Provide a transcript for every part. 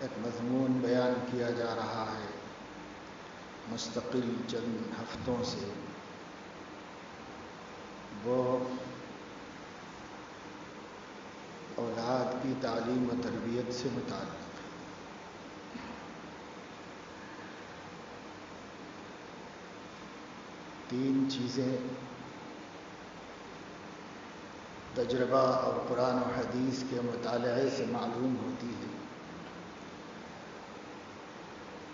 ایک مضمون بیان کیا جا رہا ہے مستقل چند ہفتوں سے، وہ اولاد کی تعلیم و تربیت سے متعلق ہے۔ تین چیزیں تجربہ اور قرآن و حدیث کے مطالعے سے معلوم ہوتی ہے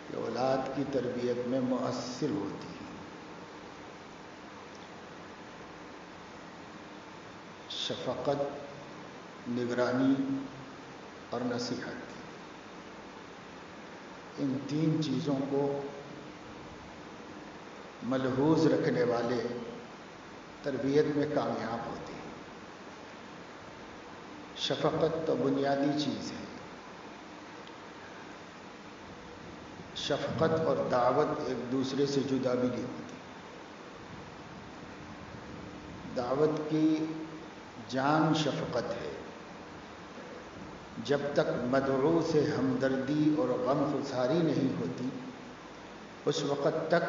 کہ اولاد کی تربیت میں مؤثر ہوتی ہے۔ شفقت، نگرانی اور نصیحت، ان تین چیزوں کو ملحوظ رکھنے والے تربیت میں کامیاب ہوتے ہیں۔ شفقت تو بنیادی چیز ہے۔ شفقت اور دعوت ایک دوسرے سے جدا بھی نہیں ہوتی۔ دعوت کی جان شفقت ہے۔ جب تک مدعو سے ہمدردی اور غم گساری نہیں ہوتی، اس وقت تک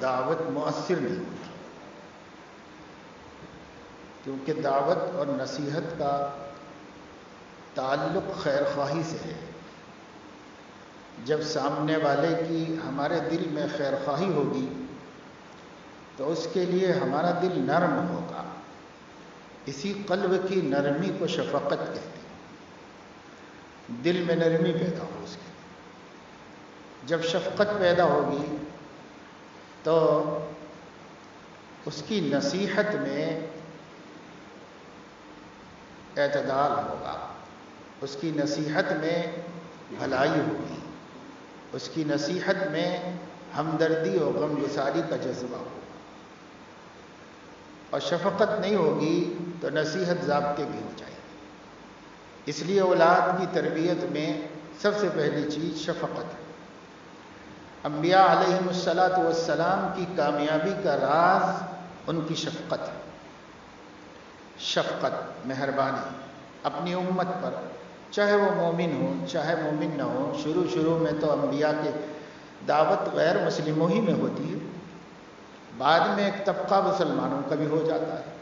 دعوت مؤثر نہیں ہوتی، کیونکہ دعوت اور نصیحت کا تعلق خیر خواہی سے ہے۔ جب سامنے والے کی ہمارے دل میں خیر خواہی ہوگی تو اس کے لیے ہمارا دل نرم ہوگا۔ اسی قلب کی نرمی کو شفقت کہتے ہیں۔ دل میں نرمی پیدا ہو اس کے، جب شفقت پیدا ہوگی تو اس کی نصیحت میں اعتدال ہوگا، اس کی نصیحت میں بھلائی ہوگی، اس کی نصیحت میں ہمدردی اور غمگساری کا جذبہ ہوگا۔ اور شفقت نہیں ہوگی تو نصیحت ضابطے کی ہو جائے گی۔ اس لیے اولاد کی تربیت میں سب سے پہلی چیز شفقت ہے۔ انبیاء علیہم السلام کی کامیابی کا راز ان کی شفقت ہے۔ شفقت، مہربانی اپنی امت پر، چاہے وہ مومن ہو چاہے مومن نہ ہو۔ شروع میں تو انبیاء کے دعوت غیر مسلموں ہی میں ہوتی ہے، بعد میں ایک طبقہ مسلمانوں کا بھی ہو جاتا ہے،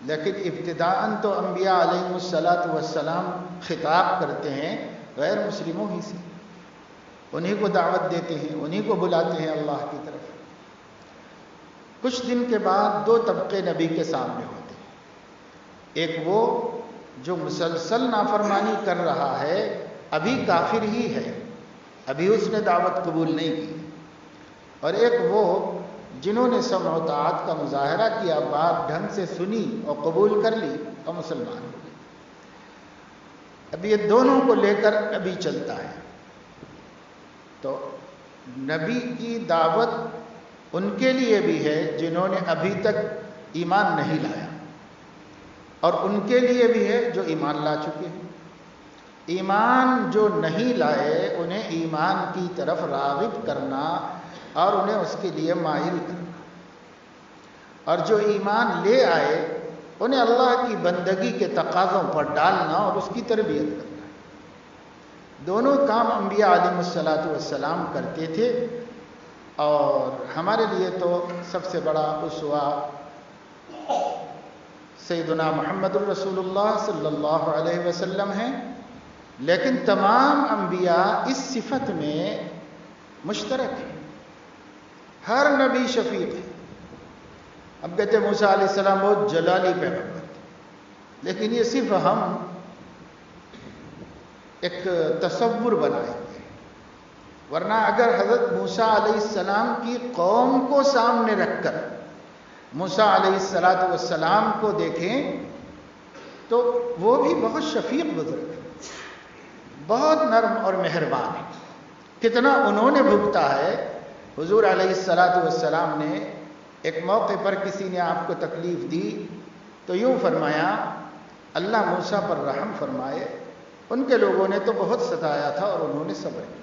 لیکن ابتداءً تو انبیاء علیہم السلام خطاب کرتے ہیں غیر مسلموں ہی سے، انہی کو دعوت دیتے ہیں، انہی کو بلاتے ہیں اللہ کی طرف۔ کچھ دن کے بعد دو طبقے نبی کے سامنے ہوتے ہیں۔ ایک وہ جو مسلسل نافرمانی کر رہا ہے، ابھی کافر ہی ہے، ابھی اس نے دعوت قبول نہیں کی، اور ایک وہ جنہوں نے سمع و طاعت کا مظاہرہ کیا، بات ڈھنگ سے سنی اور قبول کر لی اور مسلمان ہو گئے۔ اب یہ دونوں کو لے کر نبی چلتا ہے۔ تو نبی کی دعوت ان کے لیے بھی ہے جنہوں نے ابھی تک ایمان نہیں لایا، اور ان کے لیے بھی ہے جو ایمان لا چکے ہیں۔ ایمان جو نہیں لائے انہیں ایمان کی طرف راغب کرنا اور انہیں اس کے لیے مائل کرنا، اور جو ایمان لے آئے انہیں اللہ کی بندگی کے تقاضوں پر ڈالنا اور اس کی تربیت کرنا۔ دونوں کام انبیاء علیہم السلام کرتے تھے، اور ہمارے لیے تو سب سے بڑا اسوہ سیدنا محمد الرسول اللہ صلی اللہ علیہ وسلم ہیں، لیکن تمام انبیاء اس صفت میں مشترک ہیں۔ ہر نبی شفیق ہے۔ اب کہتے ہیں موسیٰ علیہ السلام بہت جلالی پیغمبر تھے، لیکن یہ صرف ہم ایک تصور بنائیں گے، ورنہ اگر حضرت موسیٰ علیہ السلام کی قوم کو سامنے رکھ کر موسیٰ علیہ السلام کو دیکھیں تو وہ بھی بہت شفیق بزرگ ہیں، بہت نرم اور مہربان ہیں۔ کتنا انہوں نے بھگتا ہے۔ حضور علیہ السلام نے ایک موقع پر کسی نے آپ کو تکلیف دی تو یوں فرمایا، اللہ موسیٰ پر رحم فرمائے، ان کے لوگوں نے تو بہت ستایا تھا اور انہوں نے صبر کیا۔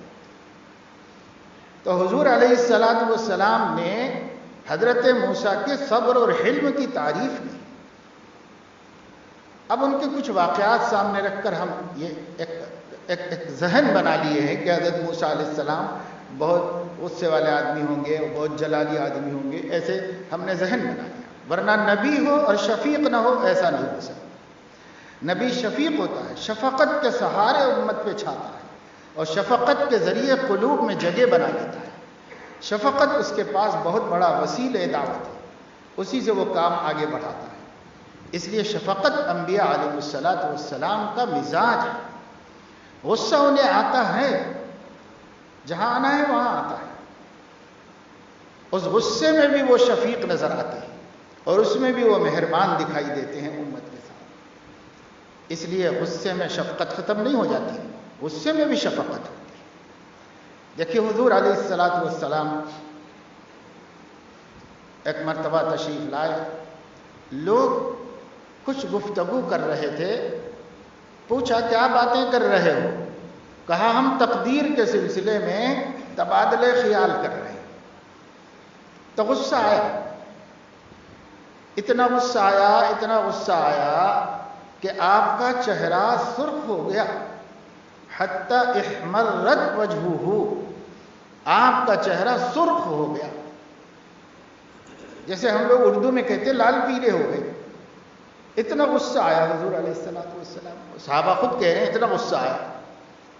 تو حضور علیہ السلام نے حضرت موسیٰ کے صبر اور حلم کی تعریف کی۔ اب ان کے کچھ واقعات سامنے رکھ کر ہم یہ ایک ایک ذہن بنا لیے ہیں کہ حضرت موسیٰ علیہ السلام بہت غصے والے آدمی ہوں گے، بہت جلالی آدمی ہوں گے، ایسے ہم نے ذہن بنا لیا. ورنہ نبی ہو اور شفیق نہ ہو ایسا نہیں ہو سکتا. نبی شفیق ہوتا ہے، شفقت کے سہارے امت پہ چھاتا ہے اور شفقت کے ذریعے قلوب میں جگہ بنا لیتا ہے. شفقت اس کے پاس بہت بڑا وسیلہ دعوت ہے، اسی سے وہ کام آگے بڑھاتا ہے. اس لیے شفقت انبیاء علیہ الصلاۃ والسلام کا مزاج ہے. غصہ انہیں آتا ہے، جہاں آنا ہے وہاں آتا ہے. اس غصے میں بھی وہ شفیق نظر آتے ہیں اور اس میں بھی وہ مہربان دکھائی دیتے ہیں امت کے ساتھ. اس لیے غصے میں شفقت ختم نہیں ہو جاتی، غصے میں بھی شفقت ہوتی ہے. دیکھیے حضور علیہ الصلاۃ والسلام ایک مرتبہ تشریف لائے، لوگ کچھ گفتگو کر رہے تھے. پوچھا کیا باتیں کر رہے ہو؟ کہا ہم تقدیر کے سلسلے میں تبادلے خیال کر رہے ہیں. تو غصہ آیا، اتنا غصہ آیا کہ آپ کا چہرہ سرخ ہو گیا. حتی احمرت وجہہ، آپ کا چہرہ سرخ ہو گیا. جیسے ہم لوگ اردو میں کہتے لال پیلے ہو گئے. اتنا غصہ آیا حضور علیہ الصلوۃ والسلام. صحابہ خود کہہ رہے ہیں اتنا غصہ آیا،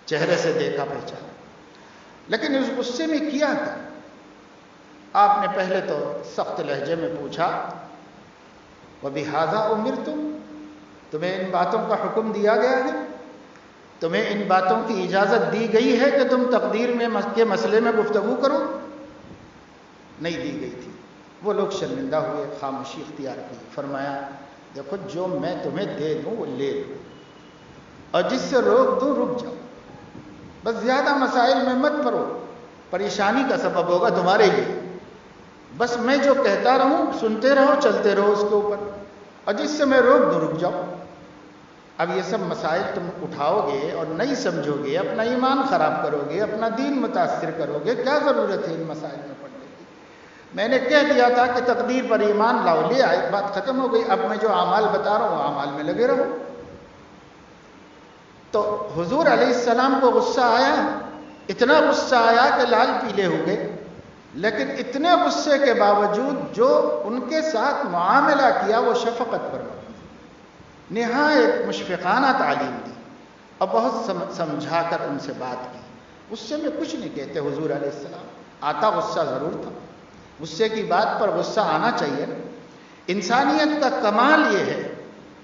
چہرے سے دیکھا پہچانا. لیکن اس غصے میں کیا تھا؟ آپ نے پہلے تو سخت لہجے میں پوچھا وَبِهَذَا أُمِرْتُمْ، تمہیں ان باتوں کا حکم دیا گیا ہے؟ تمہیں ان باتوں کی اجازت دی گئی ہے کہ تم تقدیر کے مسئلے میں گفتگو کرو؟ نہیں دی گئی تھی. وہ لوگ شرمندہ ہوئے، خاموشی اختیار کی. فرمایا دیکھو جو میں تمہیں دے دوں وہ لے لو، اور جس سے روک دوں رک جاؤ. بس زیادہ مسائل میں مت پڑو، پریشانی کا سبب ہوگا تمہارے لیے. بس میں جو کہتا رہوں سنتے رہو، چلتے رہو اس کے اوپر، اور جس سے میں روک دوں رک جاؤ. اب یہ سب مسائل تم اٹھاؤ گے اور نہیں سمجھو گے، اپنا ایمان خراب کرو گے، اپنا دین متاثر کرو گے. کیا ضرورت ہے ان مسائل میں پڑھنے کی؟ میں نے کہہ دیا تھا کہ تقدیر پر ایمان لاؤ، لے آئے، بات ختم ہو گئی. اب میں جو اعمال بتا رہا ہوں اعمال میں لگے رہو. تو حضور علیہ السلام کو غصہ آیا، اتنا غصہ آیا کہ لال پیلے ہو گئے. لیکن اتنے غصے کے باوجود جو ان کے ساتھ معاملہ کیا وہ شفقت پر مبنی، نہایت مشفقانہ تعلیم دی اور بہت سمجھا کر ان سے بات کی. غصے میں کچھ نہیں کہتے حضور علیہ السلام. آتا غصہ ضرور تھا، غصے کی بات پر غصہ آنا چاہیے. انسانیت کا کمال یہ ہے،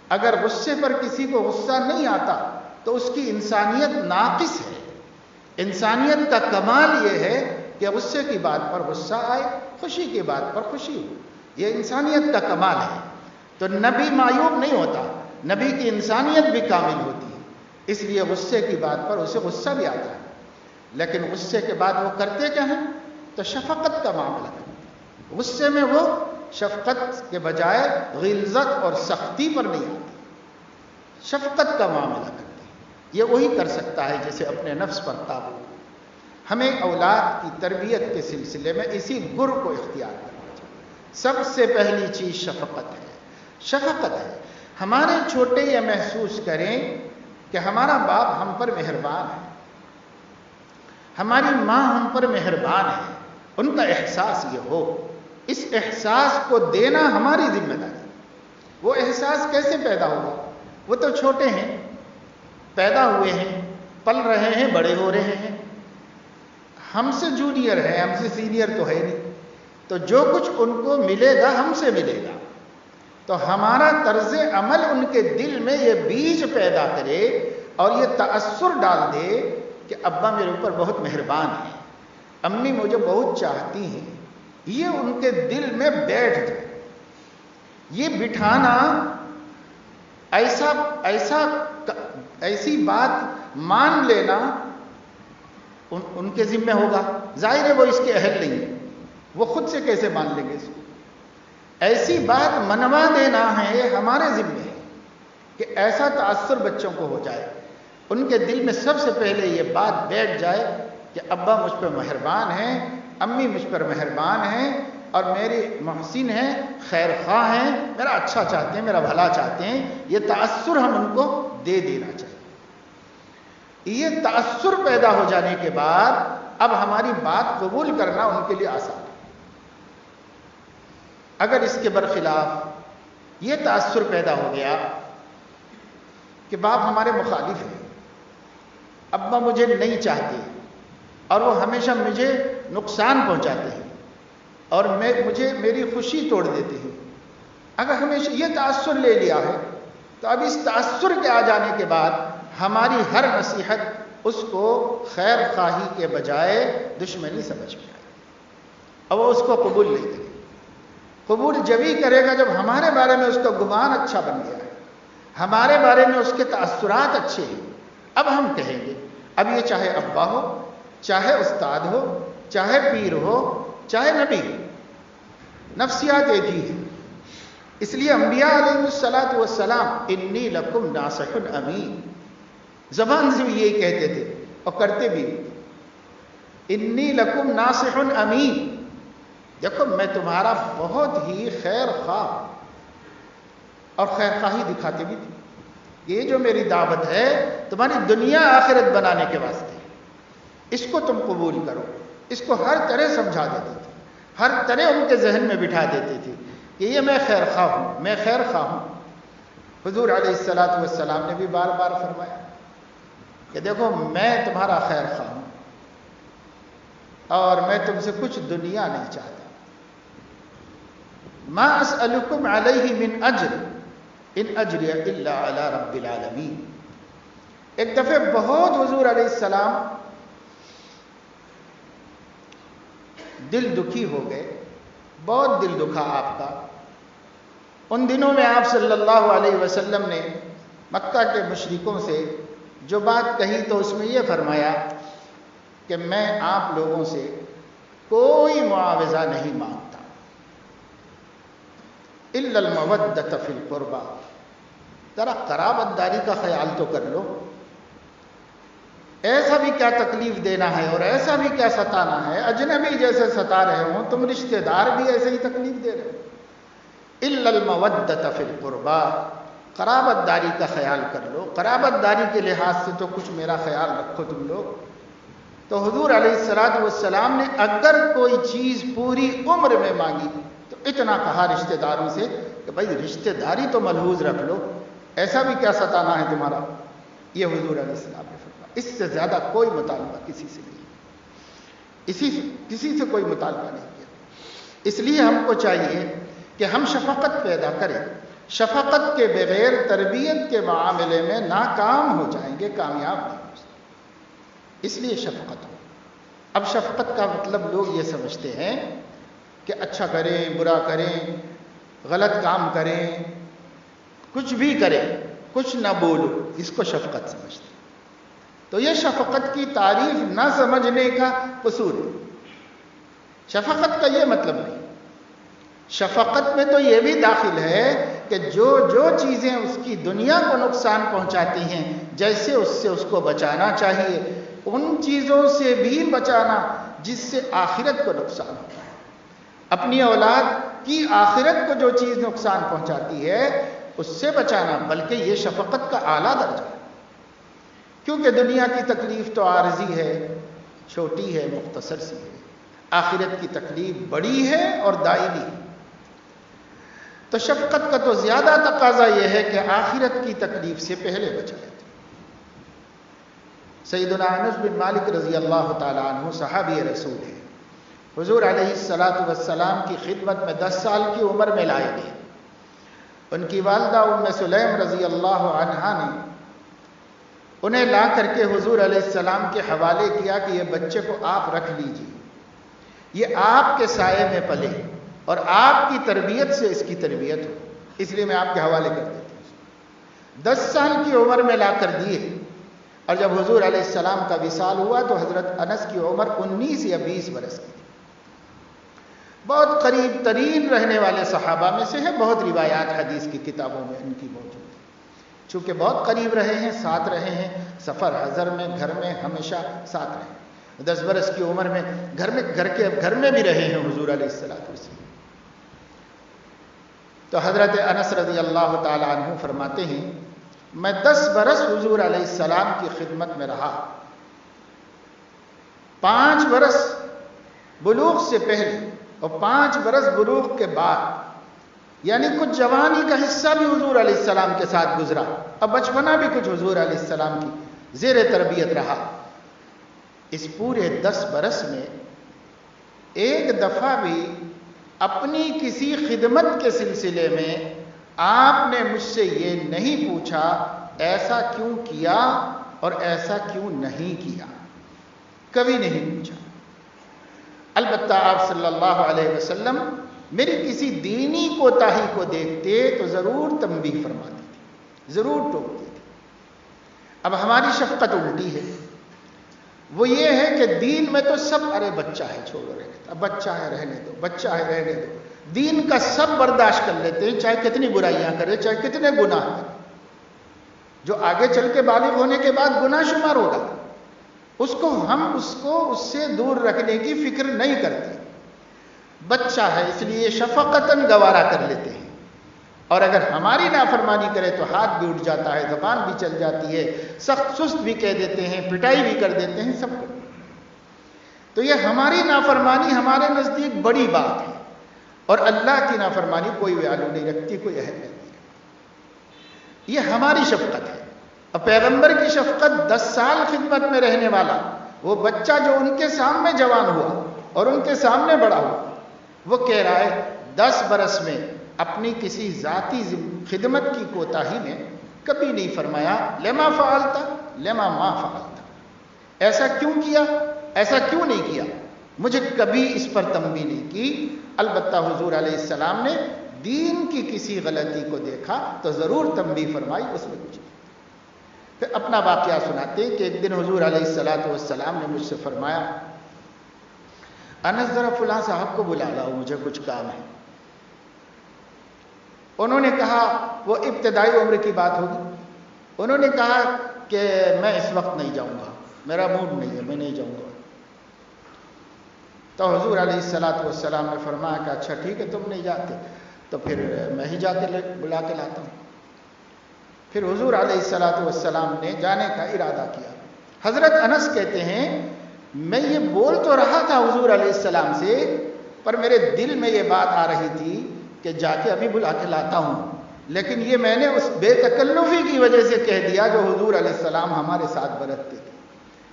اگر غصے پر کسی کو غصہ نہیں آتا تو اس کی انسانیت ناقص ہے. انسانیت کا کمال یہ ہے کہ غصے کی بات پر غصہ آئے، خوشی کی بات پر خوشی ہو. یہ انسانیت کا کمال ہے. تو نبی معیوب نہیں ہوتا، نبی کی انسانیت بھی کامل ہوتی ہے. اس لیے غصے کی بات پر اسے غصہ بھی آتا ہے، لیکن غصے کے بعد وہ کرتے کیا ہیں؟ تو شفقت کا معاملہ کرتے ہیں. غصے میں وہ شفقت کے بجائے غلظت اور سختی پر نہیں آتی، شفقت کا معاملہ کرتے ہیں. یہ وہی کر سکتا ہے جسے اپنے نفس پر قابو. ہمیں اولاد کی تربیت کے سلسلے میں اسی گر کو اختیار کرنا چاہیے. سب سے پہلی چیز شفقت ہے. شفقت ہے. ہمارے چھوٹے یہ محسوس کریں کہ ہمارا باپ ہم پر مہربان ہے، ہماری ماں ہم پر مہربان ہے، ان کا احساس یہ ہو. اس احساس کو دینا ہماری ذمہ داری. وہ احساس کیسے پیدا ہوگا؟ وہ تو چھوٹے ہیں، پیدا ہوئے ہیں، پل رہے ہیں، بڑے ہو رہے ہیں. ہم سے جونیئر ہے، ہم سے سینئر تو ہے نہیں. تو جو کچھ ان کو ملے گا ہم سے ملے گا. تو ہمارا طرز عمل ان کے دل میں یہ بیج پیدا کرے اور یہ تأثر ڈال دے کہ ابا میرے اوپر بہت مہربان ہیں، امی مجھے بہت چاہتی ہیں. یہ ان کے دل میں بیٹھ جائے. یہ بٹھانا ایسی بات مان لینا ان کے ذمہ ہوگا. ظاہر ہے وہ اس کے اہل نہیں ہے، وہ خود سے کیسے مان لیں گے اس کو. ایسی بات منوا دینا ہے، یہ ہمارے ذمہ ہے کہ ایسا تأثر بچوں کو ہو جائے، ان کے دل میں سب سے پہلے یہ بات بیٹھ جائے کہ ابا مجھ پر مہربان ہیں، امی مجھ پر مہربان ہیں اور میری محسن ہیں، خیر خواہ ہیں، میرا اچھا چاہتے ہیں، میرا بھلا چاہتے ہیں. یہ تأثر ہم ان کو دے دینا چاہیے. یہ تأثر پیدا ہو جانے کے بعد اب ہماری بات قبول کرنا ان کے لیے آسان ہے۔ اگر اس کے برخلاف یہ تأثر پیدا ہو گیا کہ باپ ہمارے مخالف ہیں، ابا مجھے نہیں چاہتے اور وہ ہمیشہ مجھے نقصان پہنچاتے ہیں اور مجھے میری خوشی توڑ دیتے ہیں، اگر ہمیشہ یہ تأثر لے لیا ہے تو اب اس تأثر کے آ جانے کے بعد ہماری ہر نصیحت اس کو خیر خواہی کے بجائے دشمنی سمجھ میں آئے، اب وہ اس کو قبول نہیں کرے۔ قبول جبھی کرے گا جب ہمارے بارے میں اس کا گمان اچھا بن گیا ہے، ہمارے بارے میں اس کے تأثرات اچھے ہیں، اب ہم کہیں گے۔ اب یہ چاہے ابا ہو، چاہے استاد ہو، چاہے پیر ہو، چاہے نبی ہو، نفسیات ایک ہی ہے۔ اس لیے انبیاء علیہ الصلوۃ والسلام انی لکم ناصح امین، زبان سے بھی یہی کہتے تھے اور کرتے بھی، انی لکم ناصح امین، دیکھو میں تمہارا بہت ہی خیر خواہ اور خیر خواہی دکھاتے بھی تھے، یہ جو میری دعوت ہے تمہاری دنیا آخرت بنانے کے واسطے، اس کو تم قبول کرو۔ اس کو ہر طرح سمجھا دیتے تھے، ہر طرح ان کے ذہن میں بٹھا دیتے تھے کہ یہ میں خیر خواہ ہوں، میں خیر خواہ ہوں۔ حضور علیہ الصلوۃ والسلام نے بھی بار بار فرمایا کہ دیکھو میں تمہارا خیر خواہ ہوں اور میں تم سے کچھ دنیا نہیں چاہتا، ما اسألکم علیہ من اجر ان اجری الا علی رب العالمین۔ ایک دفعہ بہت حضور علیہ السلام دل دکھی ہو گئے، بہت دل دکھا آپ کا۔ ان دنوں میں آپ صلی اللہ علیہ وسلم نے مکہ کے مشرکوں سے جو بات کہی تو اس میں یہ فرمایا کہ میں آپ لوگوں سے کوئی معاوضہ نہیں مانگتا، الا المودۃ فی القربى، ذرا قرابت داری کا خیال تو کر لو، ایسا بھی کیا تکلیف دینا ہے اور ایسا بھی کیا ستانا ہے، اجنبی جیسے ستا رہے ہوں تم رشتہ دار بھی ایسے ہی تکلیف دے رہے ہو، الا المودۃ فی القربى، قرابت داری کا خیال کر لو، قرابت داری کے لحاظ سے تو کچھ میرا خیال رکھو تم لوگ۔ تو حضور علیہ الصلوۃ والسلام نے اگر کوئی چیز پوری عمر میں مانگی تو اتنا کہا رشتہ داروں سے کہ بھائی رشتہ داری تو ملحوظ رکھ لو، ایسا بھی کیا ستانا ہے تمہارا، یہ حضور علیہ السلام نے فرمایا۔ اس سے زیادہ کوئی مطالبہ کسی سے نہیں، کسی سے کوئی مطالبہ نہیں کیا۔ اس لیے ہم کو چاہیے کہ ہم شفقت پیدا کریں، شفقت کے بغیر تربیت کے معاملے میں ناکام ہو جائیں گے، کامیاب نہیں ہو سکتے۔ اس لیے شفقت ہو۔ اب شفقت کا مطلب لوگ یہ سمجھتے ہیں کہ اچھا کریں، برا کریں، غلط کام کریں، کچھ بھی کریں، کچھ نہ بولو، اس کو شفقت سمجھتے ہیں۔ تو یہ شفقت کی تعریف نہ سمجھنے کا قصور ہے۔ شفقت کا یہ مطلب نہیں، شفقت میں تو یہ بھی داخل ہے کہ جو چیزیں اس کی دنیا کو نقصان پہنچاتی ہیں، جیسے اس سے اس کو بچانا چاہیے، ان چیزوں سے بھی بچانا جس سے آخرت کو نقصان ہوتا ہے۔ اپنی اولاد کی آخرت کو جو چیز نقصان پہنچاتی ہے اس سے بچانا، بلکہ یہ شفقت کا اعلیٰ درجہ ہے، کیونکہ دنیا کی تکلیف تو عارضی ہے، چھوٹی ہے، مختصر سی ہے، آخرت کی تکلیف بڑی ہے اور دائمی ہے۔ تو شفقت کا تو زیادہ تقاضا یہ ہے کہ آخرت کی تکلیف سے پہلے بچائے۔ سیدنا انس بن مالک رضی اللہ تعالیٰ عنہ صحابی رسول ہیں، حضور علیہ الصلوۃ والسلام کی خدمت میں 10 سال کی عمر میں لائے گئے۔ ان کی والدہ ام سلیم رضی اللہ عنہا نے انہیں لا کر کے حضور علیہ السلام کے حوالے کیا کہ یہ بچے کو آپ رکھ لیجیے، یہ آپ کے سائے میں پلے اور آپ کی تربیت سے اس کی تربیت ہو، اس لیے میں آپ کے حوالے کر دیتا ہوں۔ 10 سال کی عمر میں لا کر دیے، اور جب حضور علیہ السلام کا وصال ہوا تو حضرت انس کی عمر 19 یا 20 برس کی تھی۔ بہت قریب ترین رہنے والے صحابہ میں سے ہے، بہت روایات حدیث کی کتابوں میں ان کی موجود ہے، چونکہ بہت قریب رہے ہیں، ساتھ رہے ہیں، سفر حضر میں، گھر میں ہمیشہ ساتھ رہے ہیں۔ 10 برس کی عمر میں گھر میں بھی رہے ہیں حضور علیہ السلام۔ تو حضرت انس رضی اللہ تعالی عنہ فرماتے ہیں میں 10 برس حضور علیہ السلام کی خدمت میں رہا. 5 برس بلوغ سے پہلے اور 5 برس بلوغ کے بعد، یعنی کچھ جوانی کا حصہ بھی حضور علیہ السلام کے ساتھ گزرا اور بچپنا بھی کچھ حضور علیہ السلام کی زیر تربیت رہا. اس پورے 10 برس میں ایک دفعہ بھی اپنی کسی خدمت کے سلسلے میں آپ نے مجھ سے یہ نہیں پوچھا ایسا کیوں کیا اور ایسا کیوں نہیں کیا، کبھی نہیں پوچھا. البتہ آپ صلی اللہ علیہ وسلم میری کسی دینی کوتاہی کو دیکھتے تو ضرور تنبیہ فرماتے تھے، ضرور ٹوکتے تھے. اب ہماری شفقت الٹی ہے، وہ یہ ہے کہ دین میں تو سب ارے بچہ ہے چھوڑو رہنے دو، اب بچہ ہے رہنے دو، بچہ ہے رہنے دو، دین کا سب برداشت کر لیتے ہیں، چاہے کتنی برائیاں کرے، چاہے کتنے گناہ کرے. جو آگے چل کے بالغ ہونے کے بعد گناہ شمار ہوگا ہم اس کو اس سے دور رکھنے کی فکر نہیں کرتے. بچہ ہے اس لیے شفقتاً گوارا کر لیتے ہیں، اور اگر ہماری نافرمانی کرے تو ہاتھ بھی اٹھ جاتا ہے، زبان بھی چل جاتی ہے، سخت سست بھی کہہ دیتے ہیں، پٹائی بھی کر دیتے ہیں، سب کچھ. تو یہ ہماری نافرمانی ہمارے نزدیک بڑی بات ہے، اور اللہ کی نافرمانی کوئی ویلیو نہیں رکھتی، کوئی اہمیت نہیں رکھتی. یہ ہماری شفقت ہے. اور پیغمبر کی شفقت 10 سال خدمت میں رہنے والا وہ بچہ جو ان کے سامنے جوان ہوا اور ان کے سامنے بڑا ہوا، وہ کہہ رہا ہے 10 برس میں اپنی کسی ذاتی خدمت کی کوتاہی میں کبھی نہیں فرمایا لما فعلتا لما ما فعلتا، ایسا کیوں کیا، ایسا کیوں نہیں کیا، مجھے کبھی اس پر تنبیہ نہیں کی. البتہ حضور علیہ السلام نے دین کی کسی غلطی کو دیکھا تو ضرور تنبیہ فرمائی، اس میں کچھ. پھر اپنا واقعہ سناتے ہیں کہ ایک دن حضور علیہ السلام نے مجھ سے فرمایا انس ذرا فلاں صاحب کو بلا لاؤ، مجھے کچھ کام ہے. انہوں نے کہا، وہ ابتدائی عمر کی بات ہوگی، انہوں نے کہا کہ میں اس وقت نہیں جاؤں گا، میرا موڈ نہیں ہے، میں نہیں جاؤں گا. تو حضور علیہ السلام نے فرمایا کہ اچھا ٹھیک ہے تم نہیں جاتے تو پھر میں ہی جا کے بلا کے لاتا ہوں. پھر حضور علیہ السلام نے جانے کا ارادہ کیا. حضرت انس کہتے ہیں میں یہ بول تو رہا تھا حضور علیہ السلام سے، پر میرے دل میں یہ بات آ رہی تھی کہ جا کے ابھی بلا کے لاتا ہوں، لیکن یہ میں نے اس بے تکلفی کی وجہ سے کہہ دیا جو حضور علیہ السلام ہمارے ساتھ برتتے تھے،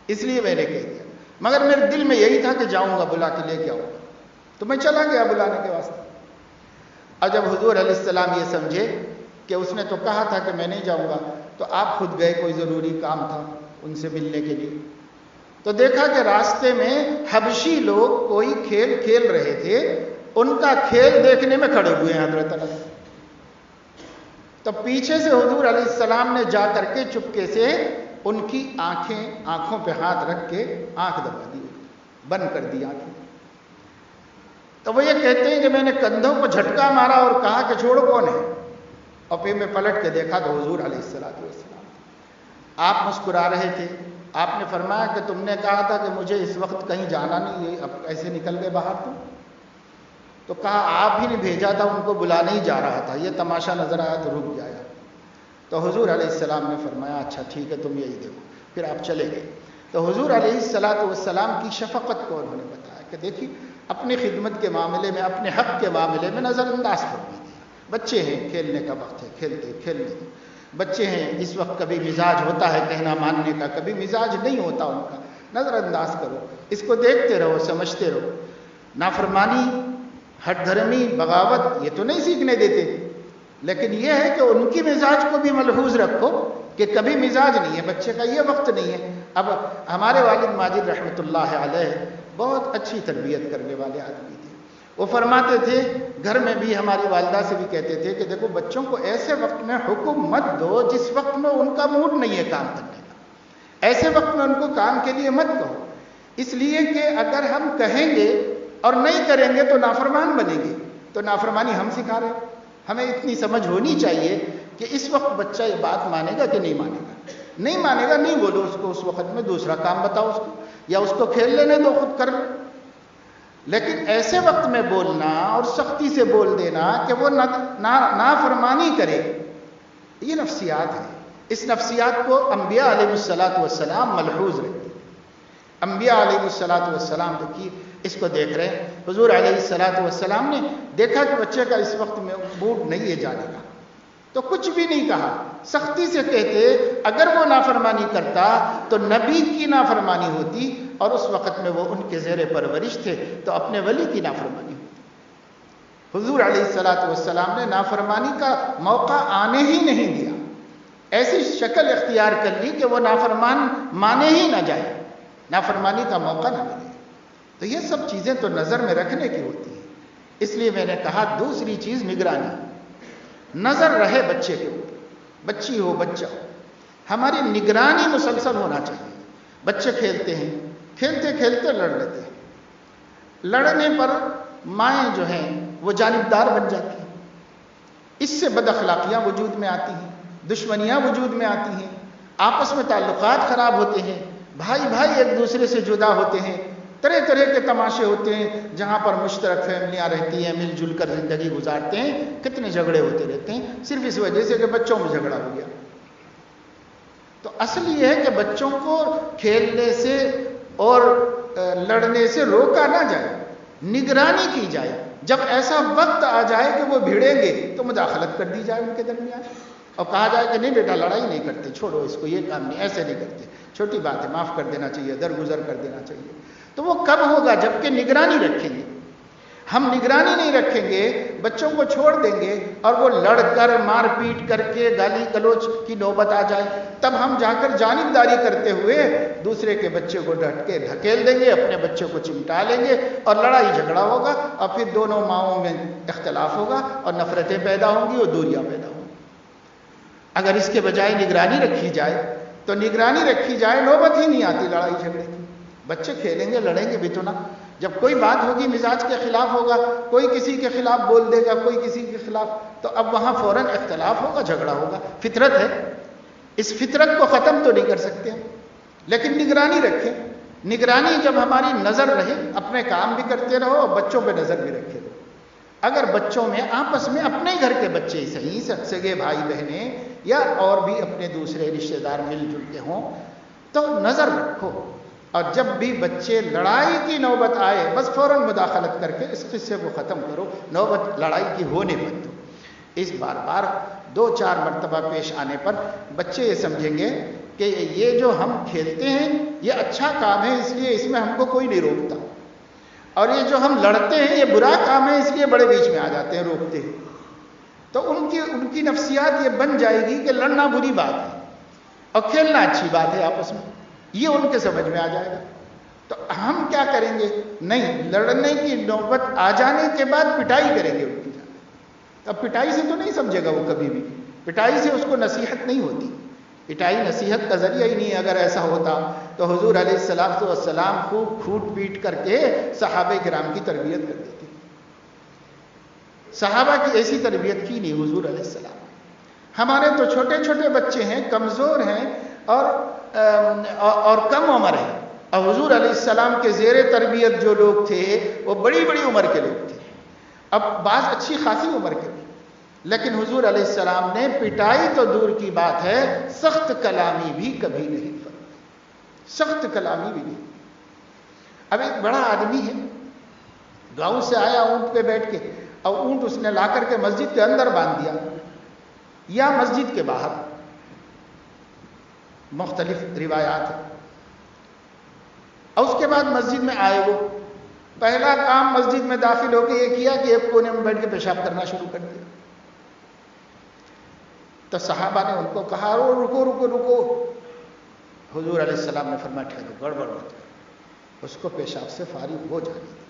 اس لیے میں نے کہہ دیا. مگر میرے دل میں یہی تھا کہ جاؤں گا، بلا کے لے کے آؤں گا، تو میں چلا گیا بلانے کے واسطے. اور جب حضور علیہ السلام یہ سمجھے کہ اس نے تو کہا تھا کہ میں نہیں جاؤں گا، تو آپ خود گئے، کوئی ضروری کام تھا ان سے ملنے کے لیے. تو دیکھا کہ راستے میں حبشی لوگ کوئی کھیل کھیل رہے تھے، ان کا کھیل دیکھنے میں کھڑے ہوئے ہیں حضرت انس. تو پیچھے سے حضور علیہ السلام نے جا کر کے چپکے سے ان کی آنکھوں پہ ہاتھ رکھ کے آنکھ دبا دی، بند کر دی آنکھیں. تو وہ یہ کہتے ہیں کہ میں نے کندھوں کو جھٹکا مارا اور کہا کہ چھوڑو کون ہے، اور پھر میں پلٹ کے دیکھا تو حضور علیہ السلام. آپ مسکرا رہے تھے. آپ نے فرمایا کہ تم نے کہا تھا کہ مجھے اس وقت کہیں جانا نہیں ہے، اب ایسے نکل گئے باہر تم؟ تو کہا آپ ہی نے بھیجا تھا، ان کو بلانے ہی جا رہا تھا، یہ تماشا نظر آیا تو رک جایا. تو حضور علیہ السلام نے فرمایا اچھا ٹھیک ہے تم یہی دیکھو. پھر آپ چلے گئے. تو حضور علیہ السلام کی شفقت کو انہوں نے بتایا کہ دیکھیے اپنی خدمت کے معاملے میں، اپنے حق کے معاملے میں نظر انداز کر دیجیے. بچے ہیں، کھیلنے کا وقت ہے، کھیلنے دیں. بچے ہیں، اس وقت کبھی مزاج ہوتا ہے کہنا ماننے کا، کبھی مزاج نہیں ہوتا ان کا، نظر انداز کرو، اس کو دیکھتے رہو، سمجھتے رہو. نافرمانی، ہٹ دھرمی، بغاوت یہ تو نہیں سیکھنے دیتے، لیکن یہ ہے کہ ان کی مزاج کو بھی ملحوظ رکھو کہ کبھی مزاج نہیں ہے بچے کا، یہ وقت نہیں ہے. اب ہمارے والد ماجد رحمۃ اللہ علیہ بہت اچھی تربیت کرنے والے آدمی تھے. وہ فرماتے تھے، گھر میں بھی ہماری والدہ سے بھی کہتے تھے کہ دیکھو بچوں کو ایسے وقت میں حکم مت دو جس وقت میں ان کا موڈ نہیں ہے کام کرنے کا، ایسے وقت میں ان کو کام کے لیے مت کہو، اس لیے کہ اگر ہم کہیں گے اور نہیں کریں گے تو نافرمان بنیں گے. تو نافرمانی ہم سکھا رہے ہیں. ہمیں اتنی سمجھ ہونی چاہیے کہ اس وقت بچہ یہ بات مانے گا کہ نہیں مانے گا. نہیں مانے گا نہیں بولو اس کو، اس وقت میں دوسرا کام بتاؤ اس کو، یا اس کو کھیل لینے دو، خود کر لو. لیکن ایسے وقت میں بولنا اور سختی سے بول دینا کہ وہ نافرمانی کرے، یہ نفسیات ہے. اس نفسیات کو انبیاء علیہ الصلوۃ والسلام ملحوظ رہتے ہیں. انبیاء علیہ الصلوۃ والسلام تو کی اس کو دیکھ رہے ہیں. حضور علیہ الصلوۃ والسلام نے دیکھا کہ بچے کا اس وقت میں موڈ نہیں ہے جانے کا, تو کچھ بھی نہیں کہا, سختی سے کہتے اگر وہ نافرمانی کرتا تو نبی کی نافرمانی ہوتی, اور اس وقت میں وہ ان کے زیر پرورش تھے تو اپنے ولی کی نافرمانی ہوتی. حضور علیہ الصلوۃ والسلام نے نافرمانی کا موقع آنے ہی نہیں دیا, ایسی شکل اختیار کر لی کہ وہ نافرمان مانے ہی نہ جائے, نافرمانی کا موقع نہ ملے. تو یہ سب چیزیں تو نظر میں رکھنے کی ہوتی ہیں. اس لیے میں نے کہا دوسری چیز نگرانی, نظر رہے بچے کے اوپر, بچی ہو بچہ ہو, ہماری نگرانی مسلسل ہونا چاہیے. بچے کھیلتے ہیں, کھیلتے کھیلتے لڑ لیتے ہیں, لڑنے پر مائیں جو ہیں وہ جانبدار بن جاتی ہیں, اس سے بد اخلاقیاں وجود میں آتی ہیں, دشمنیاں وجود میں آتی ہیں, آپس میں تعلقات خراب ہوتے ہیں, بھائی بھائی ایک دوسرے سے جدا ہوتے ہیں, طرح طرح کے تماشے ہوتے ہیں. جہاں پر مشترک فیملیاں رہتی ہیں, مل جل کر زندگی گزارتے ہیں, کتنے جھگڑے ہوتے رہتے ہیں صرف اس وجہ سے کہ بچوں میں جھگڑا ہو گیا. تو اصل یہ ہے کہ بچوں کو کھیلنے سے اور لڑنے سے روکا نہ جائے, نگرانی کی جائے. جب ایسا وقت آ جائے کہ وہ بھیڑیں گے تو مداخلت کر دی جائے ان کے درمیان, اور کہا جائے کہ نہیں بیٹا لڑائی نہیں کرتے, چھوڑو اس کو, یہ کام نہیں, ایسے نہیں کرتے, چھوٹی بات ہے, معاف کر دینا چاہیے, درگزر کر دینا چاہیے. تو وہ کب ہوگا؟ جب کہ نگرانی رکھیں گے. ہم نگرانی نہیں رکھیں گے, بچوں کو چھوڑ دیں گے اور وہ لڑ کر مار پیٹ کر کے گالی گلوچ کی نوبت آ جائے, تب ہم جا کر جانبداری کرتے ہوئے دوسرے کے بچے کو ڈٹ کے ڈھکیل دیں گے, اپنے بچے کو چمٹا لیں گے اور لڑائی جھگڑا ہوگا, اور پھر دونوں ماؤں میں اختلاف ہوگا اور نفرتیں پیدا ہوں گی اور دوریاں پیدا ہوں گی. اگر اس کے بجائے نگرانی رکھی جائے تو نگرانی رکھی جائے, نوبت ہی نہیں آتی لڑائی جھگڑے کی. بچے کھیلیں گے, لڑیں گے بھی تو نہ. جب کوئی بات ہوگی مزاج کے خلاف ہوگا, کوئی کسی کے خلاف بول دے گا, کوئی کسی کے خلاف, تو اب وہاں فوراً اختلاف ہوگا, جھگڑا ہوگا. فطرت ہے, اس فطرت کو ختم تو نہیں کر سکتے ہم, لیکن نگرانی رکھیں. نگرانی جب ہماری نظر رہے, اپنے کام بھی کرتے رہو اور بچوں پہ نظر بھی رکھے رہو. اگر بچوں میں آپس میں اپنے گھر کے بچے ہی صحیح, سگے بھائی بہنیں یا اور بھی اپنے دوسرے رشتہ دار مل جل کے ہوں تو نظر رکھو, اور جب بھی بچے لڑائی کی نوبت آئے بس فوراً مداخلت کر کے اس قصے کو ختم کرو, نوبت لڑائی کی ہونے پر دو. اس بار بار 2-4 مرتبہ پیش آنے پر بچے یہ سمجھیں گے کہ یہ جو ہم کھیلتے ہیں یہ اچھا کام ہے, اس لیے اس میں ہم کو کوئی نہیں روکتا, اور یہ جو ہم لڑتے ہیں یہ برا کام ہے, اس لیے بڑے بیچ میں آ جاتے ہیں, روکتے ہیں. تو ان کی نفسیات یہ بن جائے گی کہ لڑنا بری بات ہے اور کھیلنا اچھی بات ہے آپس میں, یہ ان کے سمجھ میں آ جائے گا. تو ہم کیا کریں گے؟ نہیں, لڑنے کی نوبت آ جانے کے بعد پٹائی کریں گے ان کی. اب پٹائی سے تو نہیں سمجھے گا وہ کبھی بھی, پٹائی سے اس کو نصیحت نہیں ہوتی, پٹائی نصیحت کا ذریعہ ہی نہیں ہے. اگر ایسا ہوتا تو حضور علیہ السلام خوب کھوٹ پیٹ کر کے صحابہ کرام کی تربیت کر دیتے. صحابہ کی ایسی تربیت کی نہیں حضور علیہ السلام. ہمارے تو چھوٹے چھوٹے بچے ہیں, کمزور ہیں اور کم عمر ہیں, اور حضور علیہ السلام کے زیر تربیت جو لوگ تھے وہ بڑی بڑی عمر کے لوگ تھے, اب بعض اچھی خاصی عمر کے. لیکن حضور علیہ السلام نے پٹائی تو دور کی بات ہے, سخت کلامی بھی کبھی نہیں فرمائی, سخت کلامی بھی نہیں. اب ایک بڑا آدمی ہے, گاؤں سے آیا اونٹ پہ بیٹھ کے, اور اونٹ اس نے لا کر کے مسجد کے اندر باندھ دیا یا مسجد کے باہر, مختلف روایات ہیں. اور اس کے بعد مسجد میں آئے, وہ پہلا کام مسجد میں داخل ہو کے یہ کیا کہ ایک کونے میں بیٹھ کے پیشاب کرنا شروع کر دیا. تو صحابہ نے ان کو کہا رکو رکو رکو. حضور علیہ السلام نے فرمایا ٹھہرو, گڑبڑ مت کرو, اس کو پیشاب سے فارغ ہو جانے دو.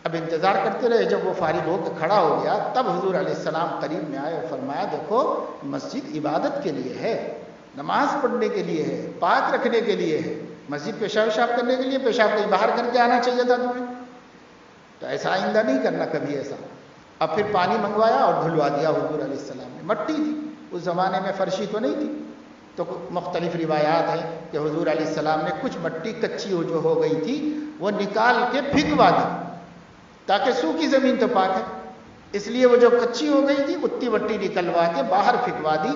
اب انتظار کرتے رہے, جب وہ فارغ ہو کے کھڑا ہو گیا تب حضور علیہ السلام قریب میں آئے اور فرمایا دیکھو مسجد عبادت کے لیے ہے, نماز پڑھنے کے لیے ہے, پاک رکھنے کے لیے ہے, مسجد پیشاب کرنے کے لیے, پیشاب کہیں باہر کر کے آنا چاہیے تھا تمہیں. تو ایسا آئندہ نہیں کرنا کبھی ایسا. اب پھر پانی منگوایا اور دھلوا دیا حضور علیہ السلام نے. مٹی تھی اس زمانے میں, فرشی تو نہیں تھی. تو مختلف روایات ہیں کہ حضور علیہ السلام نے کچھ مٹی کچی جو ہو گئی تھی وہ نکال کے پھینکوا دی, تاکہ سوکھی زمین تو پاک ہے, اس لیے وہ جو کچی ہو گئی تھی اتنی مٹی نکلوا کے باہر پھینکوا دی.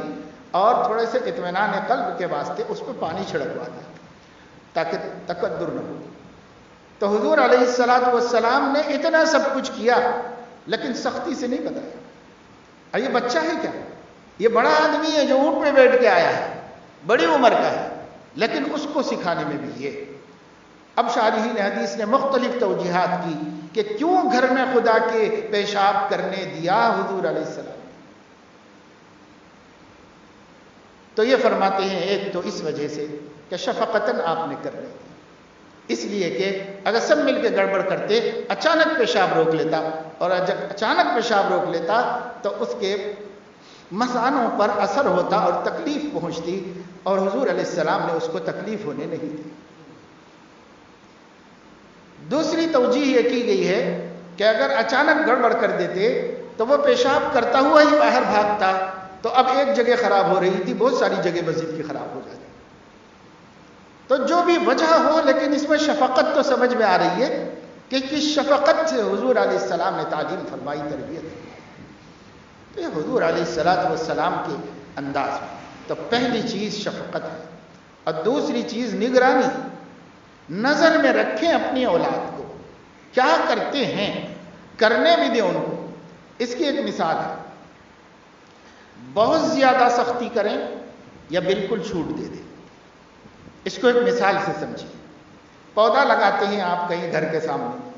اور تھوڑے سے اطمینان قلب کے واسطے اس پہ پانی چھڑکوا دیا تاکہ تکدر نہ ہو۔ تو حضور علیہ السلام نے اتنا سب کچھ کیا لیکن سختی سے نہیں بتایا۔ یہ بچہ ہے کیا؟ یہ بڑا آدمی ہے جو اونٹ پہ بیٹھ کے آیا ہے، بڑی عمر کا ہے، لیکن اس کو سکھانے میں بھی یہ۔ اب شارحین حدیث نے مختلف توجیحات کی کہ کیوں گھر میں خدا کے پیشاب کرنے دیا حضور علیہ السلام، تو یہ فرماتے ہیں ایک تو اس وجہ سے کہ شفقتاً آپ نے کرنے دی، اس لیے کہ اگر سب مل کے گڑبڑ کرتے، اچانک پیشاب روک لیتا، اور جب اچانک پیشاب روک لیتا تو اس کے مثانوں پر اثر ہوتا اور تکلیف پہنچتی، اور حضور علیہ السلام نے اس کو تکلیف ہونے نہیں دی۔ دوسری توجیہ یہ کی گئی ہے کہ اگر اچانک گڑبڑ کر دیتے تو وہ پیشاب کرتا ہوا ہی باہر بھاگتا، تو اب ایک جگہ خراب ہو رہی تھی، بہت ساری جگہ مزید کی خراب ہو جاتی۔ تو جو بھی وجہ ہو، لیکن اس میں شفقت تو سمجھ میں آ رہی ہے کہ کس شفقت سے حضور علیہ السلام نے تعلیم فرمائی، تربیت فرمائی۔ تو یہ حضور علیہ السلام کے انداز میں تو پہلی چیز شفقت ہے، اور دوسری چیز نگرانی۔ نظر میں رکھیں اپنی اولاد کو، کیا کرتے ہیں، کرنے بھی دیں ان کو۔ اس کی ایک مثال ہے، بہت زیادہ سختی کریں یا بالکل چھوٹ دے دیں۔ اس کو ایک مثال سے سمجھیں۔ پودا لگاتے ہیں آپ کہیں گھر کے سامنے،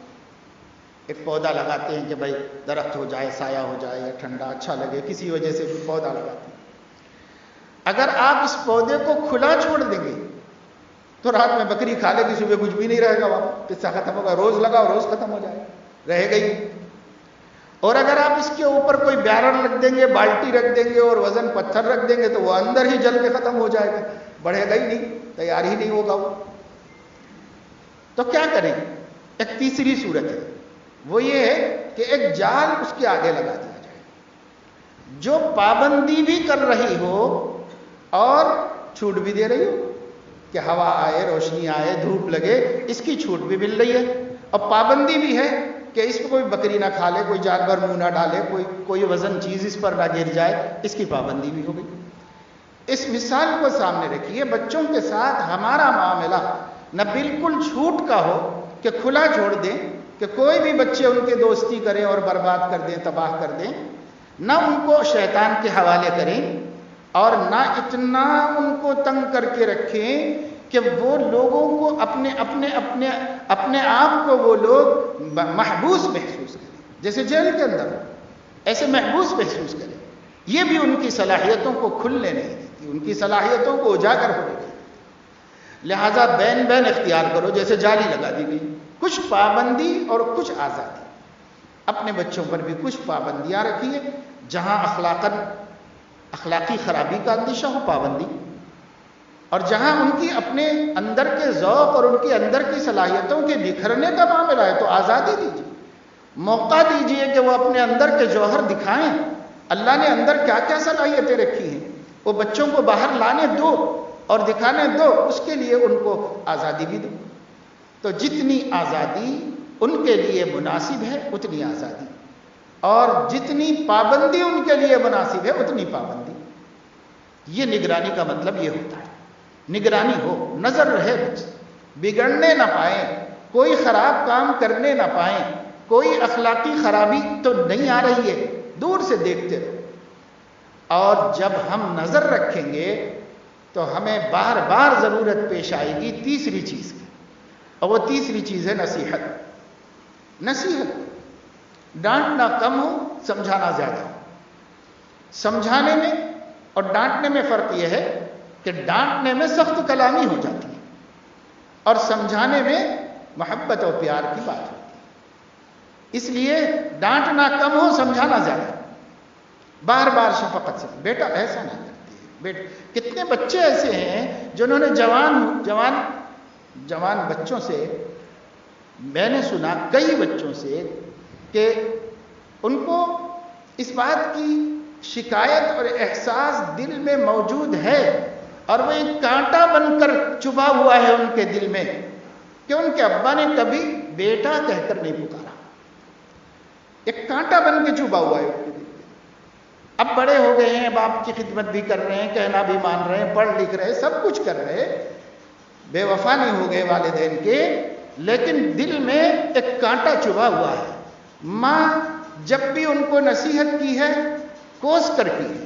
ایک پودا لگاتے ہیں کہ بھائی درخت ہو جائے، سایہ ہو جائے یا ٹھنڈا اچھا لگے، کسی وجہ سے پودا لگاتے ہیں۔ اگر آپ اس پودے کو کھلا چھوڑ دیں گے تو رات میں بکری کھا لے گی، صبح کچھ بھی نہیں رہے گا، واپس قصہ ختم ہوگا۔ روز لگاؤ، روز ختم ہو جائے، رہے گا ہی۔ اور اگر آپ اس کے اوپر کوئی بیارن رکھ دیں گے، بالٹی رکھ دیں گے اور وزن پتھر رکھ دیں گے تو وہ اندر ہی جل کے ختم ہو جائے گا، بڑھے گا ہی نہیں، تیار ہی نہیں ہوگا وہ۔ تو کیا کریں؟ ایک تیسری صورت ہے، وہ یہ ہے کہ ایک جال اس کے آگے لگا دیا جائے جو پابندی بھی کر رہی ہو اور چھوٹ بھی دے رہی ہو، کہ ہوا آئے، روشنی آئے، دھوپ لگے، اس کی چھوٹ بھی مل رہی ہے، اور پابندی بھی ہے کہ اس پہ کوئی بکری نہ کھا لے، کوئی جانور منہ نہ ڈالے، کوئی وزن چیز اس پر نہ گر جائے، اس کی پابندی بھی ہو گئی۔ اس مثال کو سامنے رکھیے، بچوں کے ساتھ ہمارا معاملہ نہ بالکل چھوٹ کا ہو کہ کھلا چھوڑ دیں کہ کوئی بھی بچے ان کے دوستی کریں اور برباد کر دیں، تباہ کر دیں، نہ ان کو شیطان کے حوالے کریں، اور نہ اتنا ان کو تنگ کر کے رکھیں کہ وہ لوگوں کو اپنے آپ کو وہ لوگ محبوس محسوس کریں، جیسے جیل کے اندر ایسے محبوس محسوس کریں۔ یہ بھی ان کی صلاحیتوں کو کھلنے نہیں دیتی، ان کی صلاحیتوں کو اجاگر ہونے دیتی۔ لہذا بین بین اختیار کرو، جیسے جالی لگا دی گئی، کچھ پابندی اور کچھ آزادی۔ اپنے بچوں پر بھی کچھ پابندیاں رکھیے، جہاں اخلاقی خرابی کا اندیشہ ہو پابندی، اور جہاں ان کی اپنے اندر کے ذوق اور ان کے اندر کی صلاحیتوں کے بکھرنے کا معاملہ ہے تو آزادی دیجیے، موقع دیجیے کہ وہ اپنے اندر کے جوہر دکھائیں۔ اللہ نے اندر کیا کیا صلاحیتیں رکھی ہیں وہ بچوں کو باہر لانے دو اور دکھانے دو، اس کے لیے ان کو آزادی بھی دو۔ تو جتنی آزادی ان کے لیے مناسب ہے اتنی آزادی، اور جتنی پابندی ان کے لیے مناسب ہے اتنی پابندی۔ یہ نگرانی کا مطلب یہ ہوتا ہے، نگرانی ہو، نظر رہے، بچے بگڑنے نہ پائیں، کوئی خراب کام کرنے نہ پائیں، کوئی اخلاقی خرابی تو نہیں آ رہی ہے، دور سے دیکھتے رہو۔ اور جب ہم نظر رکھیں گے تو ہمیں بار بار ضرورت پیش آئے گی تیسری چیز کی، اور وہ تیسری چیز ہے نصیحت۔ نصیحت، ڈانٹنا کم ہو، سمجھانا زیادہ ہو۔ سمجھانے میں اور ڈانٹنے میں فرق یہ ہے کہ ڈانٹنے میں سخت کلامی ہو جاتی ہے اور سمجھانے میں محبت اور پیار کی بات ہوتی ہے۔ اس لیے ڈانٹنا کم ہو، سمجھانا زیادہ ہو، بار بار شفقت سے، بیٹا ایسا نہیں کرتی ہے، بیٹا۔ کتنے بچے ایسے ہیں جنہوں نے جوان بچوں سے، میں نے سنا کئی بچوں سے کہ ان کو اس بات کی شکایت اور احساس دل میں موجود ہے، اور وہ ایک کانٹا بن کر چبھا ہوا ہے ان کے دل میں کہ ان کے ابا نے کبھی بیٹا کہہ کر نہیں پکارا، ایک کانٹا بن کے چبھا ہوا ہے ان کے دل میں۔ اب بڑے ہو گئے ہیں، باپ کی خدمت بھی کر رہے ہیں، کہنا بھی مان رہے ہیں، پڑھ لکھ رہے ہیں، سب کچھ کر رہے ہیں، بے وفا نہیں ہو گئے والدین کے، لیکن دل میں ایک کانٹا چبھا ہوا ہے۔ ماں جب بھی ان کو نصیحت کی ہے، کوس کر کی ہے،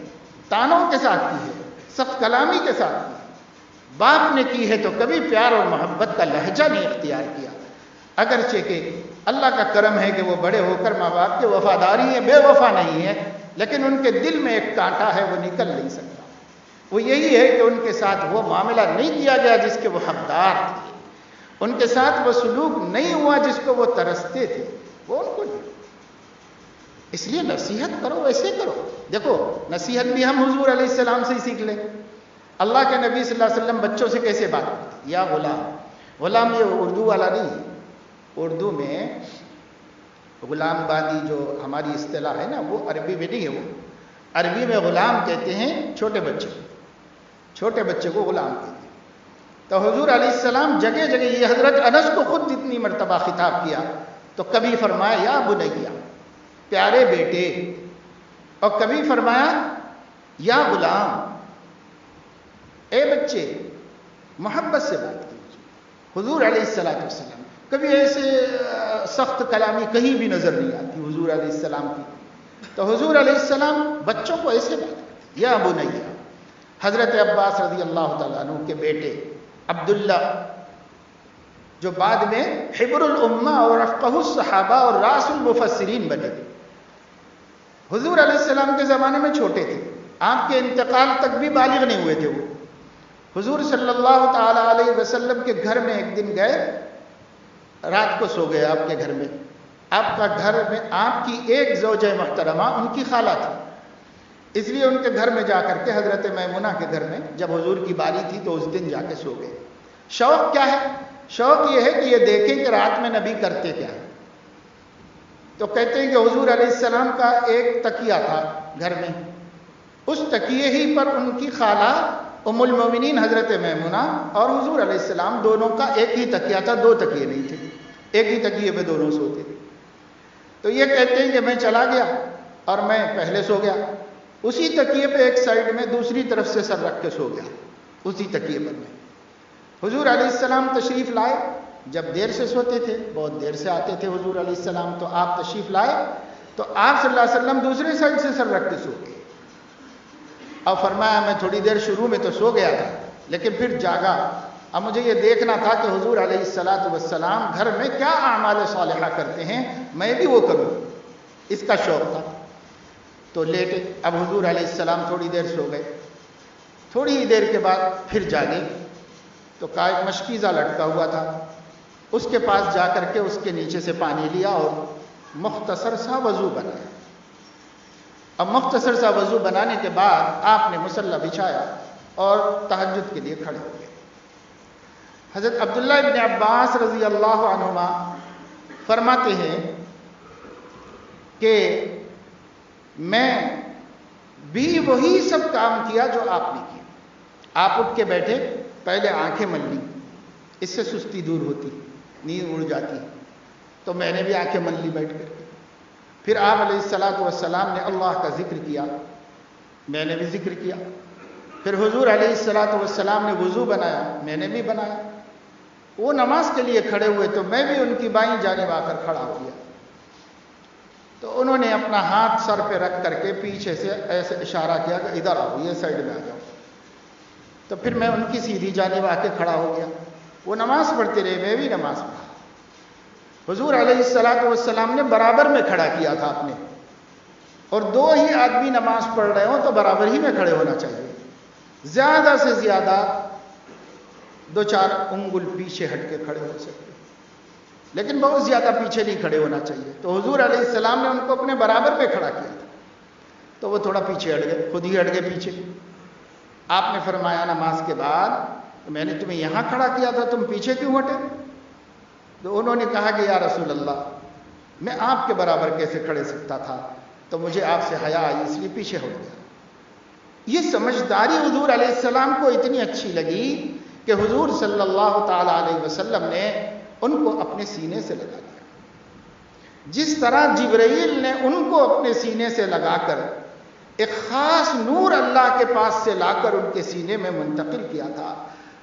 تانوں کے ساتھ کی ہے، سخت کلامی کے ساتھ کی ہے، باپ نے کی ہے تو کبھی پیار اور محبت کا لہجہ نہیں اختیار کیا، اگرچہ کہ اللہ کا کرم ہے کہ وہ بڑے ہو کر ماں باپ کے وفاداری ہے، بے وفا نہیں ہے، لیکن ان کے دل میں ایک کانٹا ہے، وہ نکل نہیں سکتا۔ وہ یہی ہے کہ ان کے ساتھ وہ معاملہ نہیں کیا گیا جس کے وہ حقدار تھے، ان کے ساتھ وہ سلوک نہیں ہوا جس کو وہ ترستے تھے، وہ ان کو نہیں۔ اس لیے نصیحت کرو، ویسے کرو۔ دیکھو نصیحت بھی ہم حضور علیہ السلام سے ہی سیکھ لیں۔ اللہ کے نبی صلی اللہ علیہ وسلم بچوں سے کیسے بات کرتے؟ یا غلام، غلام یہ اردو والا نہیں ہے، اردو میں غلام بازی جو ہماری اصطلاح ہے نا، وہ عربی میں نہیں ہے، وہ عربی میں غلام کہتے ہیں چھوٹے بچے، چھوٹے بچے کو غلام کہتے ہیں۔ تو حضور علیہ السلام جگہ جگہ، یہ حضرت انس کو خود جتنی مرتبہ خطاب کیا تو کبھی فرمایا یا بنیا، پیارے بیٹے، اور کبھی فرمایا یا غلام، اے بچے، محبت سے بات کیجیے۔ حضور علیہ السلام کبھی ایسے سخت کلامی کہیں بھی نظر نہیں آتی حضور علیہ السلام کی۔ تو حضور علیہ السلام بچوں کو ایسے بات کرتے، یا بنیا۔ حضرت عباس رضی اللہ تعالیٰ عنہ کے بیٹے عبداللہ، جو بعد میں حبر الامہ اور افقہ الصحابہ اور راس المفسرین بنے، حضور علیہ السلام کے زمانے میں چھوٹے تھے، آپ کے انتقال تک بھی بالغ نہیں ہوئے تھے۔ وہ حضور صلی اللہ تعالی علیہ وسلم کے گھر میں ایک دن گئے، رات کو سو گئے آپ کے گھر میں۔ آپ کا گھر میں آپ کی ایک زوجہ محترمہ ان کی خالہ تھی، اس لیے ان کے گھر میں جا کر کے حضرت میمونہ کے گھر میں جب حضور کی باری تھی تو اس دن جا کے سو گئے۔ شوق کیا ہے؟ شوق یہ ہے کہ یہ دیکھیں کہ رات میں نبی کرتے کیا ہے۔ تو کہتے ہیں کہ حضور علیہ السلام کا ایک تکیہ تھا گھر میں، اس تکیے ہی پر ان کی خالہ ام المومنین حضرت میمونہ اور حضور علیہ السلام دونوں کا ایک ہی تکیہ تھا، دو تکیے نہیں تھے، ایک ہی تکیے پہ دونوں سوتے تھے۔ تو یہ کہتے ہیں کہ میں چلا گیا اور میں پہلے سو گیا، اسی تکیے پہ ایک سائیڈ میں دوسری طرف سے سر رکھ کے سو گیا، اسی تکیے پر میں۔ حضور علیہ السلام تشریف لائے، جب دیر سے سوتے تھے، بہت دیر سے آتے تھے حضور علیہ السلام، تو آپ تشریف لائے تو آپ صلی اللہ علیہ وسلم دوسرے سائیڈ سے سر رکھ کے سو گئے۔ اب فرمایا میں تھوڑی دیر شروع میں تو سو گیا تھا لیکن پھر جاگا، اب مجھے یہ دیکھنا تھا کہ حضور علیہ السلام گھر میں کیا اعمال صالحہ کرتے ہیں، میں بھی وہ کروں، اس کا شوق تھا۔ تو لیٹے، اب حضور علیہ السلام تھوڑی دیر سو گئے، تھوڑی ہی دیر کے بعد پھر جاگے تو ایک مشکیزہ لٹکا ہوا تھا، اس کے پاس جا کر کے اس کے نیچے سے پانی لیا اور مختصر سا وضو بنایا۔ اب مختصر سا وضو بنانے کے بعد آپ نے مصلی بچھایا اور تہجد کے لیے کھڑے ہو گئے۔ حضرت عبداللہ ابن عباس رضی اللہ عنہما فرماتے ہیں کہ میں بھی وہی سب کام کیا جو آپ نے کیا۔ آپ اٹھ کے بیٹھے، پہلے آنکھیں مل لی، اس سے سستی دور ہوتی، نیند اڑ جاتی، تو میں نے بھی آنکھیں مل لی بیٹھ کر کے۔ پھر آپ علیہ السلام نے اللہ کا ذکر کیا، میں نے بھی ذکر کیا۔ پھر حضور علیہ السلام نے وضو بنایا، میں نے بھی بنایا۔ وہ نماز کے لیے کھڑے ہوئے تو میں بھی ان کی بائیں جانب آ کر کھڑا ہو گیا۔ تو انہوں نے اپنا ہاتھ سر پہ رکھ کر کے پیچھے سے ایسے اشارہ کیا کہ ادھر آؤ، یہ سائڈ میں آ جاؤ۔ تو پھر میں ان کی سیدھی جانب آ کے کھڑا ہو گیا۔ وہ نماز پڑھتے رہے، میں بھی نماز پڑھا۔ حضور علیہ السلام نے برابر میں کھڑا کیا تھا اپنے، اور دو ہی آدمی نماز پڑھ رہے ہوں تو برابر ہی میں کھڑے ہونا چاہیے، زیادہ سے زیادہ 2-4 انگل پیچھے ہٹ کے کھڑے ہو سکتے، لیکن بہت زیادہ پیچھے نہیں کھڑے ہونا چاہیے۔ تو حضور علیہ السلام نے ان کو اپنے برابر پہ کھڑا کیا تھا، تو وہ تھوڑا پیچھے ہٹ گئے، خود ہی ہٹ گئے پیچھے۔ آپ نے فرمایا نماز کے بعد میں نے تمہیں یہاں کھڑا کیا تھا، تم پیچھے کیوں ہٹے؟ تو انہوں نے کہا کہ یا رسول اللہ، میں آپ کے برابر کیسے کھڑے سکتا تھا، تو مجھے آپ سے حیا آئی اس لیے پیچھے ہٹ گیا۔ یہ سمجھداری حضور علیہ السلام کو اتنی اچھی لگی کہ حضور صلی اللہ تعالی علیہ وسلم نے ان کو اپنے سینے سے لگا لیا، جس طرح جبرائیل نے ان کو اپنے سینے سے لگا کر ایک خاص نور اللہ کے پاس سے لا کر ان کے سینے میں منتقل کیا تھا۔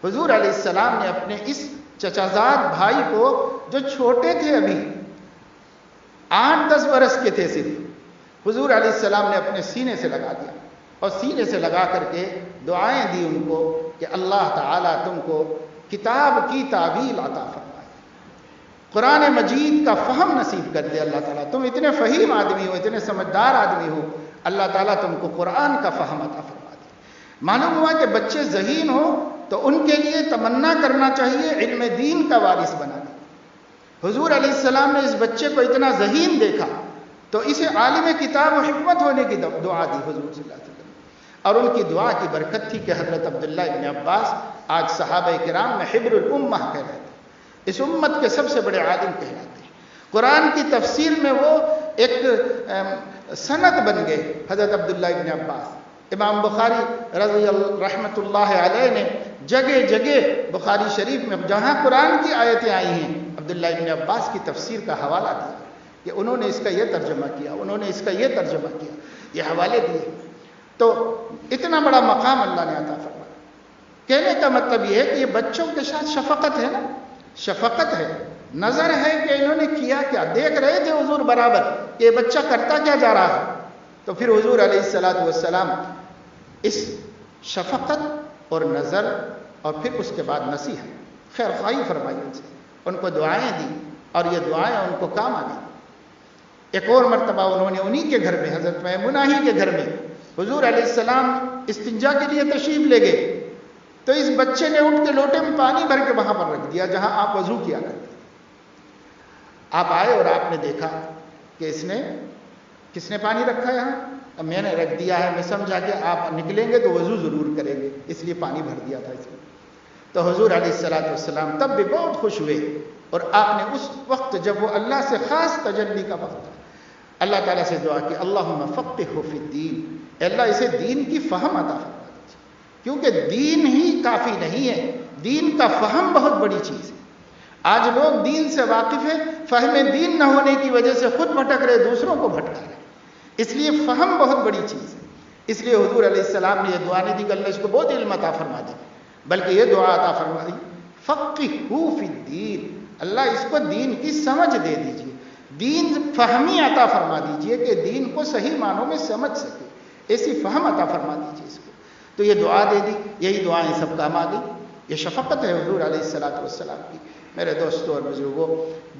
حضور علیہ السلام نے اپنے اس چچازاد بھائی کو، جو چھوٹے تھے ابھی 8-10 برس کے تھے صرف، حضور علیہ السلام نے اپنے سینے سے لگا دیا اور سینے سے لگا کر کے دعائیں دی ان کو کہ اللہ تعالیٰ تم کو کتاب کی تعویل عطا فرمائے، قرآن مجید کا فہم نصیب کر دے اللہ تعالیٰ، تم اتنے فہیم آدمی ہو، اتنے سمجھدار آدمی ہو، اللہ تعالیٰ تم کو قرآن کا فہم عطا فرما دے۔ معلوم ہوا کہ بچے ذہین ہو تو ان کے لیے تمنا کرنا چاہیے علم دین کا وارث بنا دے۔ حضور علیہ السلام نے اس بچے کو اتنا ذہین دیکھا تو اسے عالم کتاب و حکمت ہونے کی دعا دی حضور صلی اللہ علیہ وسلم، اور ان کی دعا کی برکت تھی کہ حضرت عبداللہ ابن عباس آج صحابہ کرام میں حبر الامہ کہلاتے ہیں، اس امت کے سب سے بڑے عالم کہلاتے ہیں۔ قرآن کی تفسیر میں وہ ایک سند بن گئے حضرت عبداللہ ابن عباس۔ امام بخاری رحمۃ اللہ علیہ نے جگہ جگہ بخاری شریف میں جہاں قرآن کی آیتیں آئی ہیں عبداللہ ابن عباس کی تفسیر کا حوالہ دیا کہ انہوں نے اس کا یہ ترجمہ کیا، انہوں نے اس کا یہ ترجمہ کیا، یہ حوالے دیے۔ تو اتنا بڑا مقام اللہ نے عطا فرمایا۔ کہنے کا مطلب یہ ہے کہ یہ بچوں کے ساتھ شفقت ہے نا، شفقت ہے، نظر ہے کہ انہوں نے کیا کیا، دیکھ رہے تھے حضور برابر کہ یہ بچہ کرتا کیا جا رہا ہے، تو پھر حضور علیہ السلام اس شفقت اور نظر اور پھر اس کے بعد نصیحت خیر خواہی فرمائی ان سے، ان کو دعائیں دی اور یہ دعائیں ان کو کام آ گئی۔ ایک اور مرتبہ انہوں نے انہی کے گھر میں، حضرت میمونہ ہی کے گھر میں حضور علیہ السلام استنجا کے لیے تشریف لے گئے تو اس بچے نے اٹھ کے لوٹے میں پانی بھر کے وہاں پر رکھ دیا جہاں آپ وضو کیا کرتے۔ آپ آئے اور آپ نے دیکھا کہ کس نے پانی رکھا ہے یہاں؟ اب میں نے رکھ دیا ہے، میں سمجھا کہ آپ نکلیں گے تو وضو ضرور کریں گے، اس لیے پانی بھر دیا تھا اس میں۔ تو حضور علیہ السلام تب بھی بہت خوش ہوئے، اور آپ نے اس وقت جب وہ اللہ سے خاص تجلی کا وقت تھا اللہ تعالیٰ سے دعا کی اللہم فقہہ فی الدین، اے اللہ اسے دین کی فہم عطا فرما دیجیے، کیونکہ دین ہی کافی نہیں ہے، دین کا فہم بہت بڑی چیز ہے۔ آج لوگ دین سے واقف ہیں، فہم دین نہ ہونے کی وجہ سے خود بھٹک رہے، دوسروں کو بھٹکا رہے، اس لیے فہم بہت بڑی چیز ہے۔ اس لیے حضور علیہ السلام نے یہ دعا نہیں دی کہ اللہ اس کو بہت علم عطا فرما دے، بلکہ یہ دعا عطا فرما دی فقہہ فی الدین، اللہ اس کو دین کی سمجھ دے دیجیے، دین فہمی عطا فرما دیجیے کہ دین کو صحیح معنوں میں سمجھ سکے، ایسی فہم عطا فرما دیجیے اس کو۔ تو یہ دعا دے دی، یہی دعائیں سب کام آ گئی۔ یہ شفقت ہے حضور علیہ السلام کی۔ میرے دوستوں اور بزرگوں،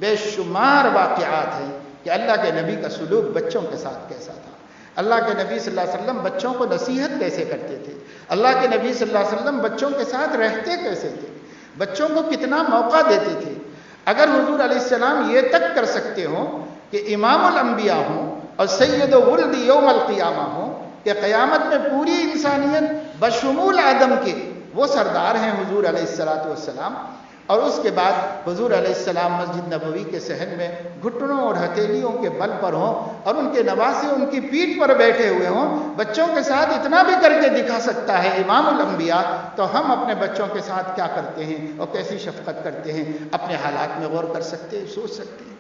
بے شمار واقعات ہیں کہ اللہ کے نبی کا سلوک بچوں کے ساتھ کیسا تھا، اللہ کے نبی صلی اللہ علیہ وسلم بچوں کو نصیحت کیسے کرتے تھے، اللہ کے نبی صلی اللہ علیہ وسلم بچوں کے ساتھ رہتے کیسے تھے، بچوں کو کتنا موقع دیتے تھے۔ اگر حضور علیہ السلام یہ تک کر سکتے ہوں کہ امام الانبیاء ہوں اور سید ولد یوم القیامہ ہوں، کہ قیامت میں پوری انسانیت بشمول آدم کے وہ سردار ہیں حضور علیہ السلام، اور اس کے بعد حضور علیہ السلام مسجد نبوی کے صحن میں گھٹنوں اور ہتھیلیوں کے بل پر ہوں اور ان کے نواسے ان کی پیٹھ پر بیٹھے ہوئے ہوں، بچوں کے ساتھ اتنا بھی کر کے دکھا سکتا ہے امام الانبیاء، تو ہم اپنے بچوں کے ساتھ کیا کرتے ہیں اور کیسی شفقت کرتے ہیں، اپنے حالات میں غور کر سکتے ہیں، سوچ سکتے ہیں۔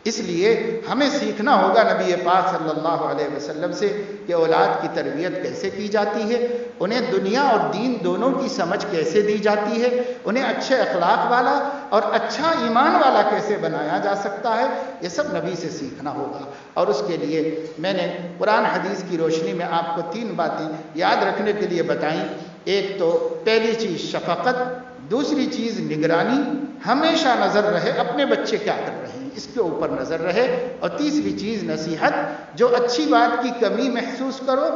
اس لیے ہمیں سیکھنا ہوگا نبی پاک صلی اللہ علیہ وسلم سے کہ اولاد کی تربیت کیسے کی جاتی ہے، انہیں دنیا اور دین دونوں کی سمجھ کیسے دی جاتی ہے، انہیں اچھے اخلاق والا اور اچھا ایمان والا کیسے بنایا جا سکتا ہے، یہ سب نبی سے سیکھنا ہوگا۔ اور اس کے لیے میں نے قرآن حدیث کی روشنی میں آپ کو 3 باتیں یاد رکھنے کے لیے بتائیں۔ ایک تو پہلی چیز شفقت، دوسری چیز نگرانی، ہمیشہ نظر رہے اپنے بچے کیا کر رہے ہیں اس کے اوپر نظر رہے، اور تیسری چیز نصیحت، جو اچھی بات کی کمی محسوس کرو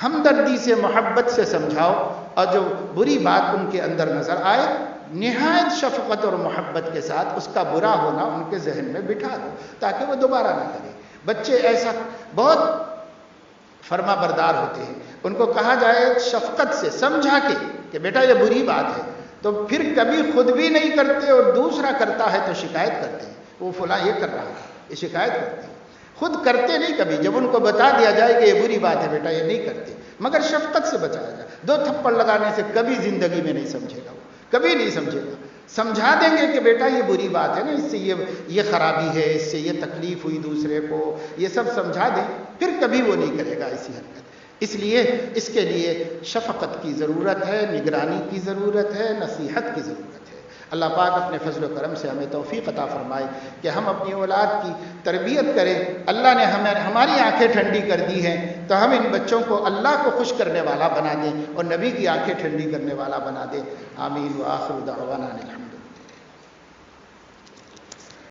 ہمدردی سے محبت سے سمجھاؤ، اور جو بری بات ان کے اندر نظر آئے نہایت شفقت اور محبت کے ساتھ اس کا برا ہونا ان کے ذہن میں بٹھا دو تاکہ وہ دوبارہ نہ کرے۔ بچے ایسا بہت فرما بردار ہوتے ہیں، ان کو کہا جائے شفقت سے سمجھا کے کہ بیٹا یہ بری بات ہے، تو پھر کبھی خود بھی نہیں کرتے اور دوسرا کرتا ہے تو شکایت کرتے ہیں، وہ فلاں یہ کر رہا ہے، یہ شکایت کرتے ہیں، خود کرتے نہیں کبھی۔ جب ان کو بتا دیا جائے کہ یہ بری بات ہے بیٹا یہ نہیں کرتے، مگر شفقت سے بچایا جائے۔ 2 تھپڑ لگانے سے کبھی زندگی میں نہیں سمجھے گا، وہ کبھی نہیں سمجھے گا۔ سمجھا دیں گے کہ بیٹا یہ بری بات ہے نا، اس سے یہ خرابی ہے، اس سے یہ تکلیف ہوئی دوسرے کو، یہ سب سمجھا دیں، پھر کبھی وہ نہیں کرے گا ایسی حرکت۔ اس لیے اس کے لیے شفقت کی ضرورت ہے، نگرانی کی ضرورت ہے، نصیحت کی ضرورت ہے۔ اللہ پاک اپنے فضل و کرم سے ہمیں توفیق عطا فرمائے کہ ہم اپنی اولاد کی تربیت کریں۔ اللہ نے ہماری آنکھیں ٹھنڈی کر دی ہیں تو ہم ان بچوں کو اللہ کو خوش کرنے والا بنا دیں اور نبی کی آنکھیں ٹھنڈی کرنے والا بنا دیں۔ آمین وآخر دعوانا الحمد للہ۔